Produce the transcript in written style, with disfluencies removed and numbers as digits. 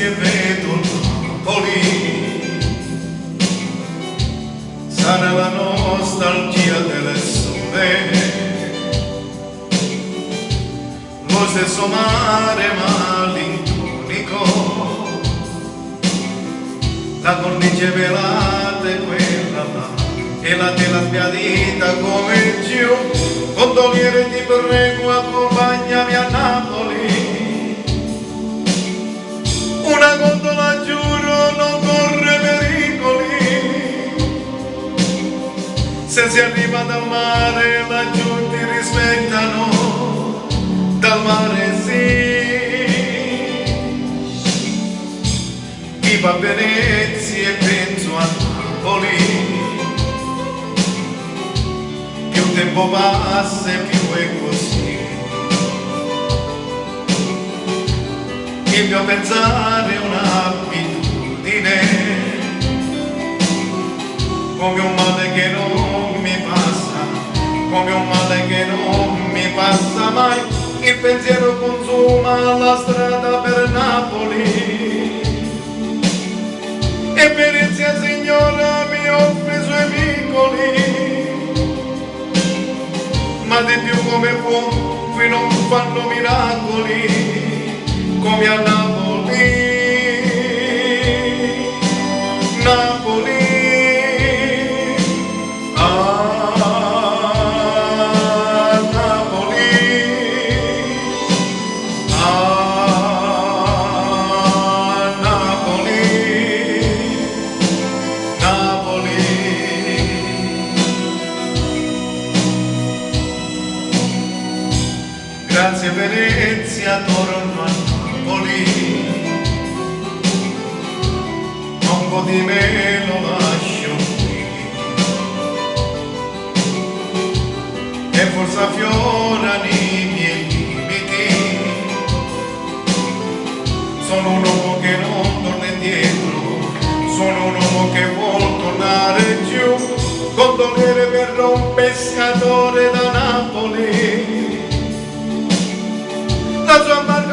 Venezia e vedo Napoli, sarà la nostalgia del sole, lo stesso mare malinconico, la cornice velata è quella là, e la tela sbiadita come giù, gondoliere ti prego accompagnami a Napoli, una gondola giuro non corre pericoli, se si arriva dal mare laggiù ti rispettano, dal mare sì. Vivo a Venezia e penso a Napoli, più tempo passa e più è così, il mio pensare è un'abitudine, come un male che non mi passa, come un male che non mi passa mai, il pensiero consuma la strada per Napoli, e Venezia signora mi offre i suoi vicoli, ma di più come può, qui non fanno miracoli, come a Napoli, Napoli, Napoli, Napoli, Napoli. Grazie Venezia, torno a Napoli, ma un po' di me lo lascio qui, e forse affiorano i miei limiti, sono un uomo che non torna indietro, sono un uomo che vuol tornare giù, gondoliere per un pescatore da Napoli, la sua barca